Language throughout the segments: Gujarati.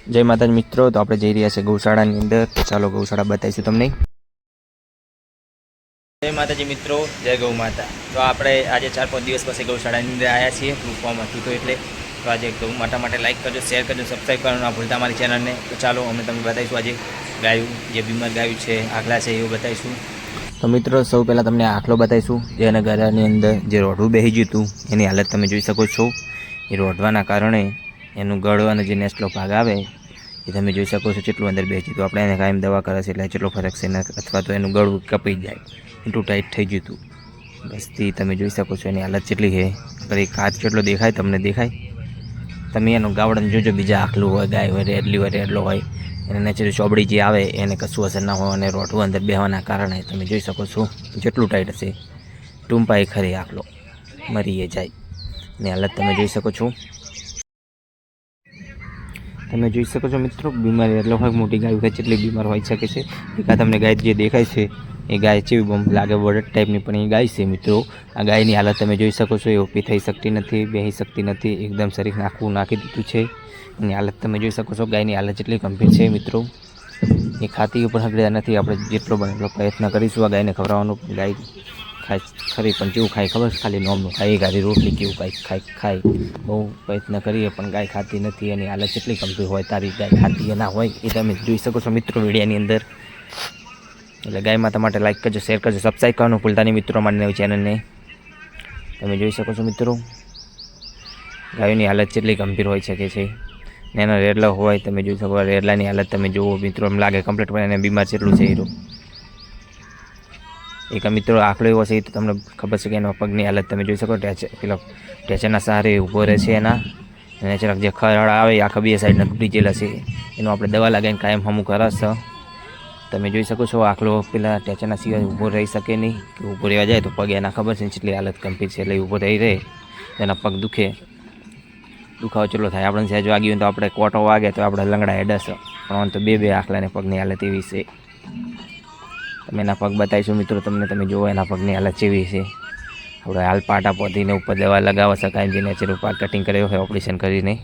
જય માતાજી મિત્રો, તો આપણે જઈ રહ્યા છે ગૌશાળાની અંદર. તો ચાલો ગૌશાળા બતાવીશું તમને. જય માતાજી મિત્રો, જય ગૌ માતા. તો આપણે આજે 4-5 દિવસ પછી ગૌશાળાની અંદર આવ્યા છીએ. ફોર્મ હતું તો એટલે તો આજે ગૌ માતા માટે લાઈક કરજો, શેર કરજો, સબસ્ક્રાઈબ કરવાનું ના ભૂલતા અમારી ચેનલને. તો ચાલો અમે તમને બતાવીશું આજે ગાયું જે બીમાર ગાયું છે, આખલા છે એવું બતાવીશું. તો મિત્રો સૌ પહેલાં તમને આખલો બતાવીશું. જેના ગળાની અંદર જે રોઢું બેસી ગયું હતું એની હાલત તમે જોઈ શકો છો. એ રોઢવાના કારણે એનું ગળો અને જે નેસલો ભાગ આવે એ તમે જોઈ શકો છો કેટલું અંદર બેસી ગયું. આપણે એને કાયમ દવા કરે છે એટલે કેટલો ફરક છે, અથવા તો એનું ગળું કપાઈ જાય, એટલું ટાઈટ થઈ ગયું હતું. બસથી તમે જોઈ શકો છો એની હાલત કેટલી છે. પણ એક હાથ કેટલો દેખાય તમને દેખાય. તમે એનું ગાવડન જોજો, બીજા આખલું હોય, ગાય હોય, રેડલી હોય, રેડલો હોય, એને નેચરલી ચોબડી જે આવે એને કશું અસર ના હોય. અને રોઢું અંદર બેહવાના કારણે તમે જોઈ શકો છો જેટલું ટાઈટ હશે. ટૂંપાઈ ખરી આખલો મરી જાય. એની હાલત તમે જોઈ શકો છો. તમે જોઈ શકો છો મિત્રો, બીમારી એટલે હોય મોટી ગાય હોય જેટલી બીમાર હોઈ શકે છે. એક આ તમને ગાય જે દેખાય છે એ ગાય ચેવી બમ લાગે બળદ ટાઈપની, પણ એ ગાય છે મિત્રો. આ ગાયની હાલત તમે જોઈ શકો છો. એ ઊભી થઈ શકતી નથી, બેસી શકતી નથી, એકદમ શરીર નાખી દીધું છે. એની હાલત તમે જોઈ શકો છો. ગાયની હાલત જેટલી ગંભીર છે મિત્રો. એ ખાતી ઉપર હગડ્યા નથી. આપણે જેટલો બને એટલો પ્રયત્ન કરીશું આ ગાયને ખવડાવવાનો. ગાય ખાય ખરી પણ કેવું ખાય ખબર? ખાલી નોમનું ખાય. ગાડી રોટલી કેવું ખાય. બહુ પ્રયત્ન કરીએ પણ ગાય ખાતી નથી. એની હાલત જેટલી ગંભીર હોય તારી ગાય ખાતી ના હોય એ તમે જોઈ શકો છો મિત્રો વિડીયોની અંદર. એટલે ગાય માતા માટે લાઈક કરજો, શેર કરજો, સબસ્ક્રાઈબ કરવાનું ભૂલતા નહીં મિત્રો મારી નવી ચેનલને. તમે જોઈ શકો છો મિત્રો ગાયોની હાલત જેટલી ગંભીર હોઈ શકે છે. ને એનો રેડલો હોય તમે જોઈ શકો. રેડલાની હાલત તમે જુઓ મિત્રો, એમ લાગે કમ્પ્લીટ પણ એને બીમાર જેટલું છે હીરો. એક મિત્રો આખલો એવો છે તો તમને ખબર છે કે એનો પગની હાલત તમે જોઈ શકો. પેલો ટેચરના સહારે ઊભો રહે છે એના. અને જરાક જે ખરડા આવે એ આખા બે સાઈડના તૂટી ગયેલા છે. એનું આપણે દવા લગાવીને કાયમ હમું કરાશ. તમે જોઈ શકો છો આખલો પેલા ટેચરના સિવાય ઊભો રહી શકે નહીં. કે ઊભો રહેવા જાય તો પગ એના ખબર છે જેટલી હાલત ગંભીર છે. એટલે ઊભો રહે એના પગ દુખે, દુખાવો ચેટલો થાય. આપણે સહેજ વાગ્યું હોય તો આપણે કોટો વાગે તો આપણે લંગડા હેડસ. પણ તો બે આખલાને પગની હાલત એવી છે. તમે એના પગ બતાવીશું મિત્રો તમને. તમે જુઓ એના પગની હાલત કેવી છે. આપણે હાલ પાટા પોતીને ઉપર દવા લગાવવા શકાય. જે નેચરલ પાર્ટ કટિંગ કર્યો હોય ઓપરેશન કરીને.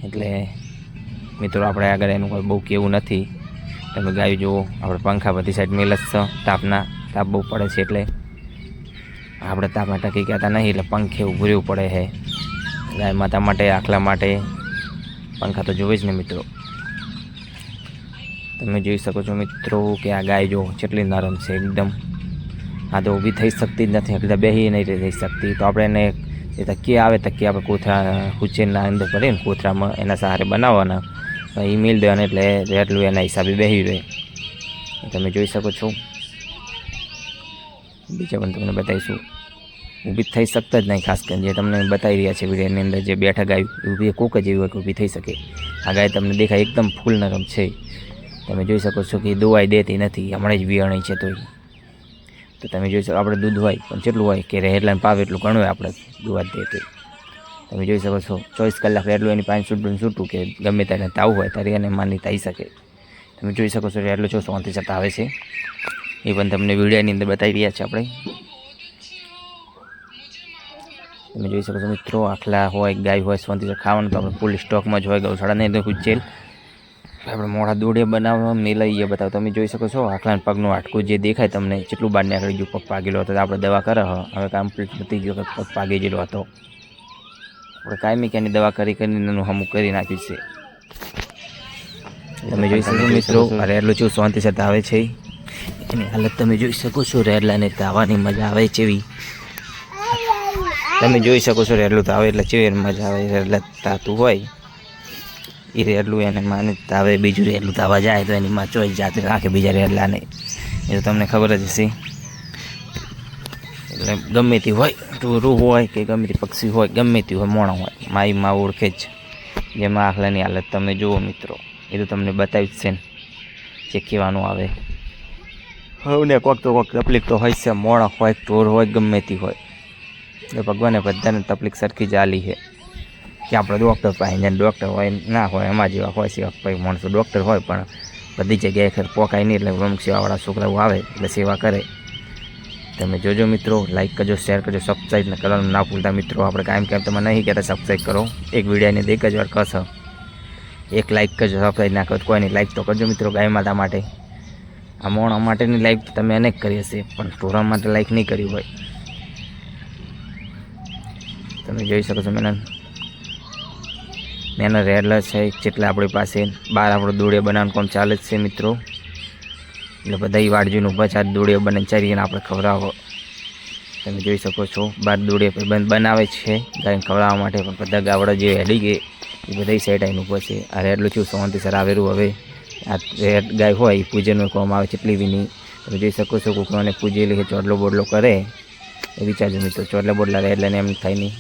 એટલે મિત્રો આપણે આગળ એનું કોઈ બહુ કેવું નથી. તમે ગાયું જુઓ. આપણે પંખા બધી સાઈડ મેલ જ છે. તાપ બહુ પડે છે એટલે આપણે તાપમાં ટકી કહેતા નહીં. એટલે પંખે ઊભું રહેવું પડે છે. ગાય માતા માટે, આખલા માટે પંખા તો જોવે જ ને મિત્રો. તમે જોઈ શકો છો મિત્રો કે આ ગાય જો કેટલી નરમ છે એકદમ. આ તો ઊભી થઈ શકતી જ નથી, એટલે બેસી નહીં થઈ શકતી. તો આપણે એને એ તકીએ આવે, તકીએ આપણે કોથળા હુચેનના અંદર પડે ને કોથળામાં એના સહારે બનાવવાના. એ મિલ દેવાના એટલે રેટલું એના હિસાબે બેસી રહે. તમે જોઈ શકો છો. બીજા પણ તમને બતાવીશું. ઊભી થઈ શકતા જ નહીં. ખાસ કરીને જે તમને બતાવી રહ્યા છે વિડીયોની અંદર જે બેઠા ગાય ઊભી કોક જ એવી હોય કે ઊભી થઈ શકે. આ ગાય તમને દેખાય એકદમ ફૂલ નરમ છે. તમે જોઈ શકો છો કે દવાઈ દેતી નથી, હમણાં જ વિયાણી છે. તો તમે જોઈ શકો આપણે દૂધ હોય પણ કેટલું હોય કે રેડલાને પાવે એટલું ઘણું હોય આપણે દુવા દેતું. તમે જોઈ શકો છો 24 કલાક રેડલું એની પાસે છૂટું કે ગમે ત્યારે તાવ હોય ત્યારે એને માની થઈ શકે. તમે જોઈ શકો છો રેડલો છો શાંતિ છતાં આવે છે. એ પણ તમને વિડીયોની અંદર બતાવી રહ્યા છે આપણે. તમે જોઈ શકો છો મિત્રો આખલા હોય, ગાય હોય, શાંતિ ખાવાનું તો આપણે ફૂલ સ્ટોકમાં જ હોય. ગૌશાળાની અંદર ઉચેલ આપણે મોડા દોડે બનાવવા મેલાઈએ બતાવો. તમે જોઈ શકો છો આખલાના પગનું હાડકું જે દેખાય તમને જેટલું બહાર નીકળી ગયું. પગ પાગેલો હતો આપણે દવા કરે હવે કમ્પ્લીટ નથી ગયો કે પગ પાગી ગયેલો હતો. આપણે કાયમી ક્યાંની દવા કરીને એનું હમું કરી નાખ્યું છે. તમે જોઈ શકો મિત્રો રેડલો ચેવું શાંતિ સાથે આવે છે. એની હાલત તમે જોઈ શકો છો. રેડલાને તાવાની મજા આવે છે. તમે જોઈ શકો છો રેડલું તાવે એટલે ચેવી મજા આવે. રેડલા તાતું હોય એ રેડલું એને માને તાવે, બીજું રેડલું તાવા જાય તો એની માં ચોઈસ જાતે રાખે બીજા રેડલાને. એ તો તમને ખબર જ હશે. એટલે ગમે તે હોય, ટોરું હોય કે ગમે તે પક્ષી હોય, ગમે તે હોય, મોણો હોય, માઈ માં ઓળખે જ. જેમાં આખલાની હાલત તમે જુઓ મિત્રો. એ તો તમને બતાવી જ છે ને જે કહેવાનું આવે. હવે ને કોઈક તો કોઈક તકલીફ તો હોય છે. મોણો હોય, ટોર હોય, ગમે તે હોય. એટલે ભગવાને બધાને તકલીફ સરખી જ આલી છે. કે આપણે ડૉક્ટર પાસે જઈને ડૉક્ટર હોય ના હોય એમાં જેવા હોય સેવા ભાઈ માણસો ડૉક્ટર હોય પણ બધી જગ્યાએ ખેર પોકાય નહીં. એટલે વંક સેવાવાળા છોકરાઓ આવે એટલે સેવા કરે. તમે જોજો મિત્રો, લાઈક કરજો, શેર કરજો, સબસ્ક્રાઈબ કરવાનું ના ભૂલતા મિત્રો. આપણે કાયમ તમે નહીં કહેતા સબસ્ક્રાઈબ કરો. એક વિડીયોને એક જ વાર કશો એક લાઇક કરજો, સબસ્ક્રાઈબ ના કરો કોઈ નહીં, લાઇક તો કરજો મિત્રો. ગાય માતા માટે, આ મોણા માટેની લાઇક તમે અનેક કરી હશે, પણ ઢોરા માટે લાઇક નહીં કર્યું હોય. તમે જોઈ શકો છો એના રેડલર છે જેટલા આપણી પાસે. બહાર આપણો દોડીઓ બનાવવાનું કામ ચાલે જ છે મિત્રો, એટલે બધા વાડજીનું ઊભા છે. આ દોડીઓ બને ચારીને આપણે ખવડાવો. તમે જોઈ શકો છો બહાર દોડીઓ બનાવે છે ગાયને ખવડાવવા માટે, પણ બધા ગાવડા જે હેડી ગઈ એ બધા સાઈડ આવીને ઊભો છે. આ રેડલું છું સોંતિ સર આવેલું. હવે આ રેડ ગાય હોય એ પૂજનનું કામ આવે કેટલી વિની. તમે જોઈ શકો છો કુકરાને પૂજેલી ચોટલો બોડલો કરે એ વિચારજો મિત્રો. ચોટલા બોડલા રેડલાને એમ થાય નહીં.